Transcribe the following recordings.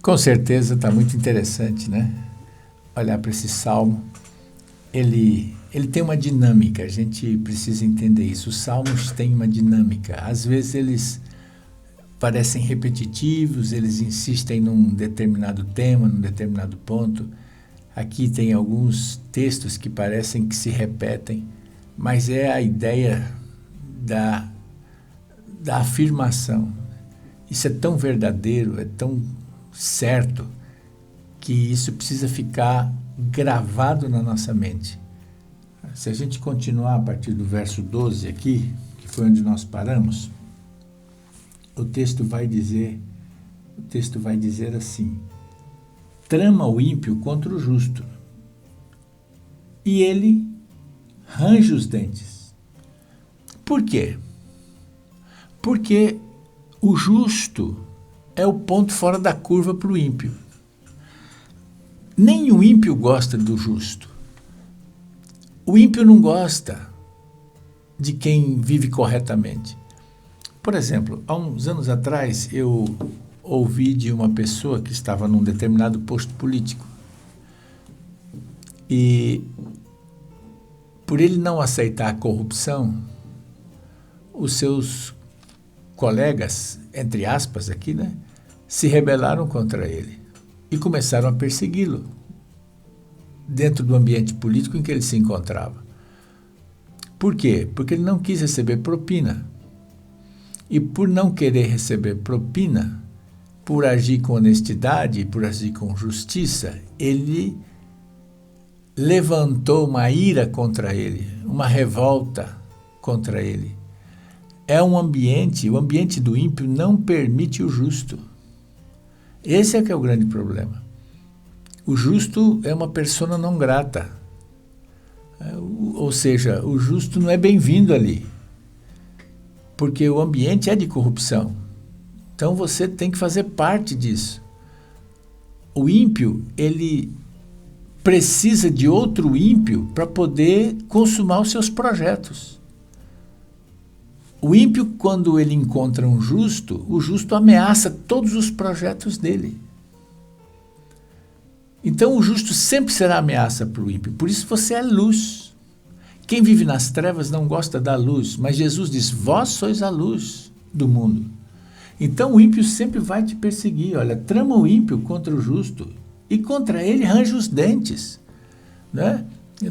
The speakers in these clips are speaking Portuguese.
Com certeza está muito interessante, né? Olhar para esse salmo. Ele tem uma dinâmica, a gente precisa entender isso. Os salmos têm uma dinâmica. Às vezes eles parecem repetitivos, eles insistem num determinado tema, num determinado ponto. Aqui tem alguns textos que parecem que se repetem, mas é a ideia da afirmação. Isso é tão verdadeiro, é tão certo, que isso precisa ficar gravado na nossa mente. Se a gente continuar a partir do verso 12 aqui, que foi onde nós paramos, o texto vai dizer assim: trama o ímpio contra o justo, e ele range os dentes. Por quê? Porque o justo é o ponto fora da curva para o ímpio. Nem o ímpio gosta do justo. O ímpio não gosta de quem vive corretamente. Por exemplo, há uns anos atrás, eu ouvi de uma pessoa que estava num determinado posto político. E, por ele não aceitar a corrupção, os seus colegas, entre aspas aqui, né, se rebelaram contra ele e começaram a persegui-lo dentro do ambiente político em que ele se encontrava. Por quê? Porque ele não quis receber propina. E por não querer receber propina, por agir com honestidade, por agir com justiça, ele levantou uma ira contra ele, uma revolta contra ele. É um ambiente, o ambiente do ímpio não permite o justo. Esse é que é o grande problema. O justo é uma persona não grata. Ou seja, o justo não é bem-vindo ali. Porque o ambiente é de corrupção. Então você tem que fazer parte disso. O ímpio, ele precisa de outro ímpio para poder consumar os seus projetos. O ímpio, quando ele encontra um justo, o justo ameaça todos os projetos dele. Então o justo sempre será ameaça para o ímpio. Por isso você é luz. Quem vive nas trevas não gosta da luz, mas Jesus diz: vós sois a luz do mundo. Então o ímpio sempre vai te perseguir. Olha, trama o ímpio contra o justo e contra ele range os dentes. Né?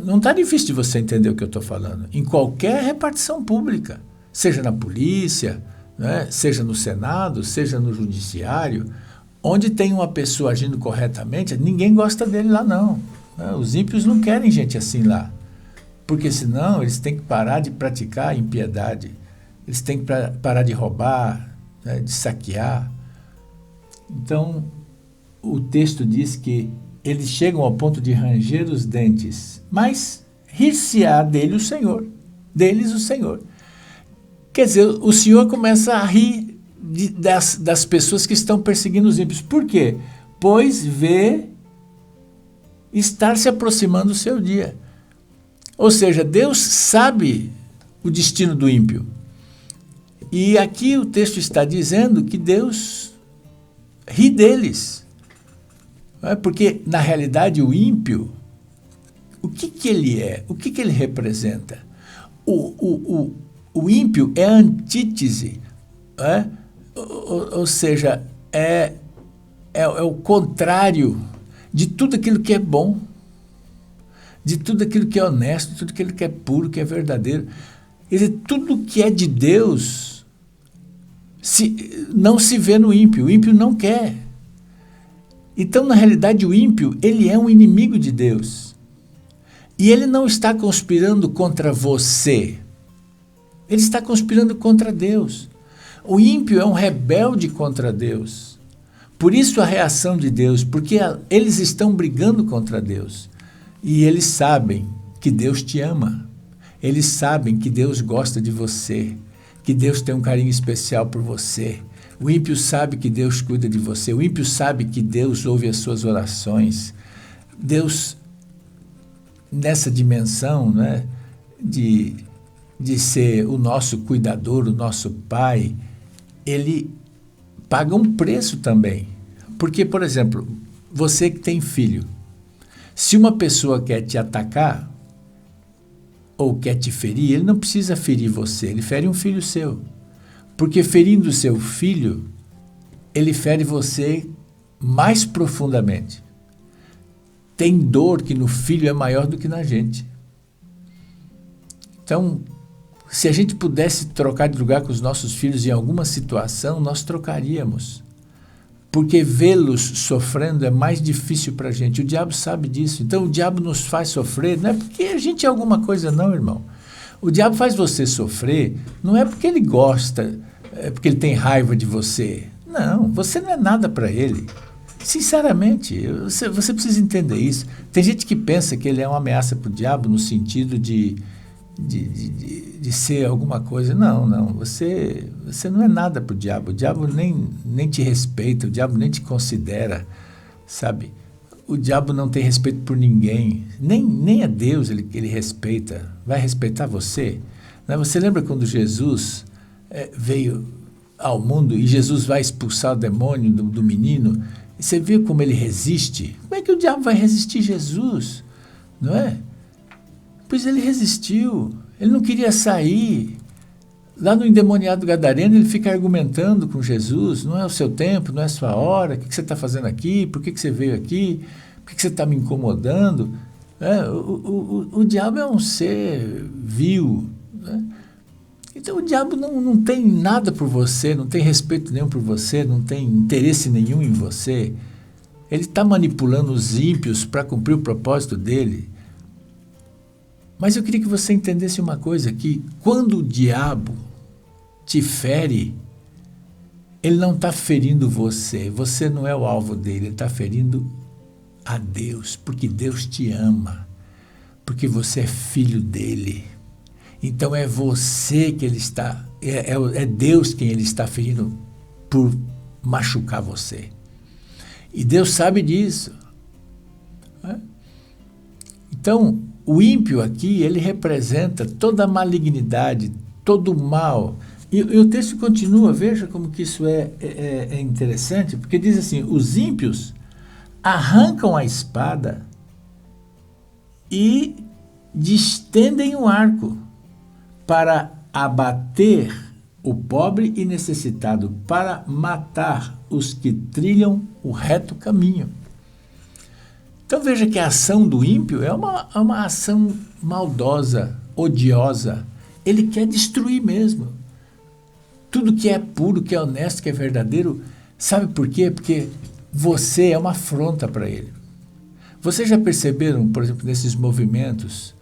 Não está difícil de você entender o que eu estou falando. Em qualquer repartição pública, seja na polícia, né? Seja no Senado, seja no judiciário, onde tem uma pessoa agindo corretamente, ninguém gosta dele lá não. Né? Os ímpios não querem gente assim lá. Porque senão eles têm que parar de praticar a impiedade, eles têm que parar de roubar, né, de saquear. Então, o texto diz que eles chegam ao ponto de ranger os dentes, mas rir-se-á deles o Senhor. Quer dizer, o Senhor começa a rir das pessoas que estão perseguindo os ímpios. Por quê? Pois vê estar se aproximando o seu dia. Ou seja, Deus sabe o destino do ímpio. E aqui o texto está dizendo que Deus ri deles. Porque, na realidade, o ímpio, o que ele é? O que ele representa? O ímpio é a antítese, ou seja, é o contrário de tudo aquilo que é bom, de tudo aquilo que é honesto, de tudo aquilo que é puro, que é verdadeiro. Tudo que é de Deus não se vê no ímpio. O ímpio não quer. Então, na realidade, o ímpio, ele é um inimigo de Deus. E ele não está conspirando contra você. Ele está conspirando contra Deus. O ímpio é um rebelde contra Deus. Por isso a reação de Deus, porque eles estão brigando contra Deus. E eles sabem que Deus te ama. Eles sabem que Deus gosta de você, que Deus tem um carinho especial por você. O ímpio sabe que Deus cuida de você. O ímpio sabe que Deus ouve as suas orações. Deus, nessa dimensão, né, de ser o nosso cuidador, o nosso pai, ele paga um preço também Porque, por exemplo, você que tem filho, se uma pessoa quer te atacar ou quer te ferir, ele não precisa ferir você, ele fere um filho seu. Porque ferindo o seu filho, ele fere você mais profundamente. Tem dor que no filho é maior do que na gente. Então, se a gente pudesse trocar de lugar com os nossos filhos em alguma situação, nós trocaríamos. Porque vê-los sofrendo é mais difícil para a gente. O diabo sabe disso. Então, o diabo nos faz sofrer, não é porque a gente é alguma coisa, não, irmão. O diabo faz você sofrer, não é porque ele gosta, é porque ele tem raiva de você. Não, você não é nada para ele. Sinceramente, você precisa entender isso. Tem gente que pensa que ele é uma ameaça para o diabo no sentido de ser alguma coisa. Não. Você não é nada para o diabo. O diabo nem te respeita, o diabo nem te considera, sabe? O diabo não tem respeito por ninguém. Nem a Deus ele respeita. Vai respeitar você? Né? Você lembra quando Jesus veio ao mundo e Jesus vai expulsar o demônio do menino? E você vê como ele resiste? Como é que o diabo vai resistir Jesus? Não é? Pois ele resistiu. Ele não queria sair. Lá no endemoniado gadareno, ele fica argumentando com Jesus. Não é o seu tempo, não é a sua hora. O que você está fazendo aqui? Por que você veio aqui? Por que você está me incomodando? O diabo é um ser vil. Né? Então o diabo não tem nada por você, não tem respeito nenhum por você, não tem interesse nenhum em você. Ele está manipulando os ímpios para cumprir o propósito dele. Mas eu queria que você entendesse uma coisa, que quando o diabo te fere, ele não está ferindo você não é o alvo dele, ele está ferindo a Deus, porque Deus te ama, porque você é filho dele. Então é você que ele está, é Deus quem ele está ferindo por machucar você. E Deus sabe disso. Né? Então, o ímpio aqui, ele representa toda a malignidade, todo o mal. E o texto continua, veja como que isso é interessante, porque diz assim, os ímpios arrancam a espada e distendem o arco para abater o pobre e necessitado, para matar os que trilham o reto caminho. Então veja que a ação do ímpio é uma ação maldosa, odiosa. Ele quer destruir mesmo. Tudo que é puro, que é honesto, que é verdadeiro. Sabe por quê? Porque você é uma afronta para ele. Vocês já perceberam, por exemplo, nesses movimentos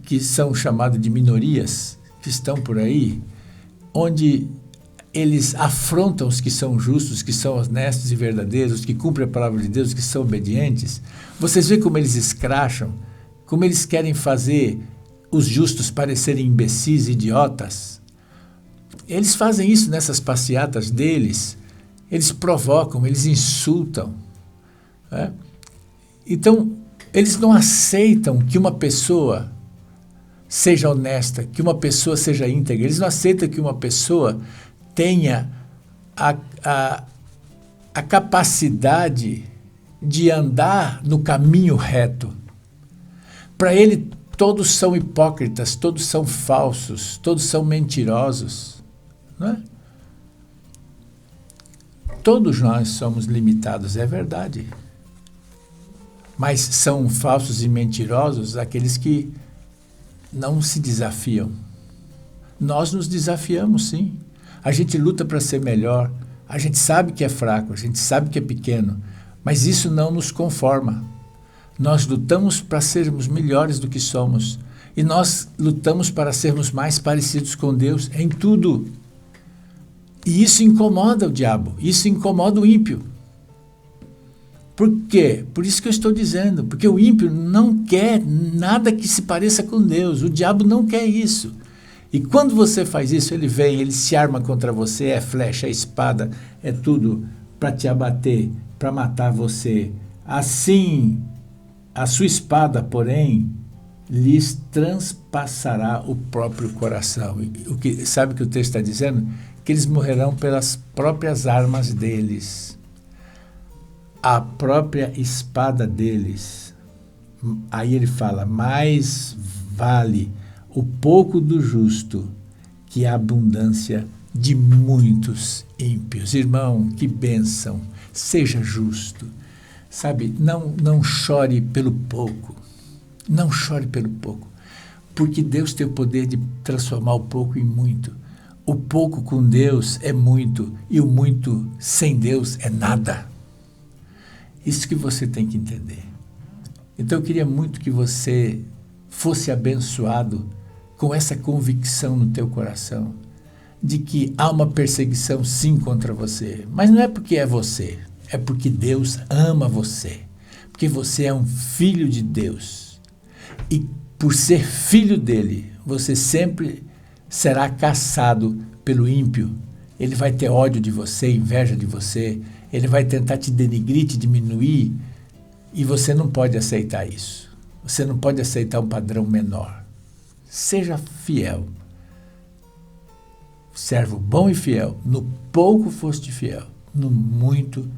que são chamados de minorias, que estão por aí, onde eles afrontam os que são justos, que são honestos e verdadeiros, que cumprem a palavra de Deus, que são obedientes. Vocês veem como eles escracham, como eles querem fazer os justos parecerem imbecis, idiotas. Eles fazem isso nessas passeatas deles, eles provocam, eles insultam. Né? Então, eles não aceitam que uma pessoa seja honesta, que uma pessoa seja íntegra. Eles não aceitam que uma pessoa tenha a capacidade de andar no caminho reto. Para ele, todos são hipócritas, todos são falsos, todos são mentirosos. Não é? Todos nós somos limitados, é verdade. Mas são falsos e mentirosos aqueles que não se desafiam. Nós nos desafiamos, sim. A gente luta para ser melhor. A gente sabe que é fraco, a gente sabe que é pequeno. Mas isso não nos conforma. Nós lutamos para sermos melhores do que somos. E nós lutamos para sermos mais parecidos com Deus em tudo. E isso incomoda o diabo. Isso incomoda o ímpio. Por quê? Por isso que eu estou dizendo. Porque o ímpio não quer nada que se pareça com Deus. O diabo não quer isso. E quando você faz isso, ele vem, ele se arma contra você, é flecha, é espada, é tudo para te abater, para matar você. Assim, a sua espada, porém, lhes transpassará o próprio coração. Sabe o que o texto está dizendo? Que eles morrerão pelas próprias armas deles. a própria espada deles. Aí ele fala, mais vale o pouco do justo que a abundância de muitos ímpios. Irmão, que bênção, seja justo. Sabe, não chore pelo pouco, não chore pelo pouco, porque Deus tem o poder de transformar o pouco em muito. O pouco com Deus é muito, e o muito sem Deus é nada. Isso que você tem que entender. Então eu queria muito que você fosse abençoado com essa convicção no teu coração, de que há uma perseguição sim contra você, mas não é porque é você, é porque Deus ama você, porque você é um filho de Deus, e por ser filho dele, você sempre será caçado pelo ímpio. Ele vai ter ódio de você, inveja de você, ele vai tentar te denigrir, te diminuir, e você não pode aceitar isso. Você não pode aceitar um padrão menor. Seja fiel. Servo bom e fiel, no pouco foste fiel, no muito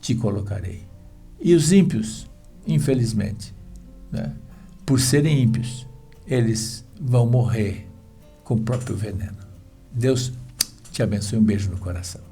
te colocarei. E os ímpios, infelizmente, né, por serem ímpios, eles vão morrer com o próprio veneno. Deus te abençoe, um beijo no coração.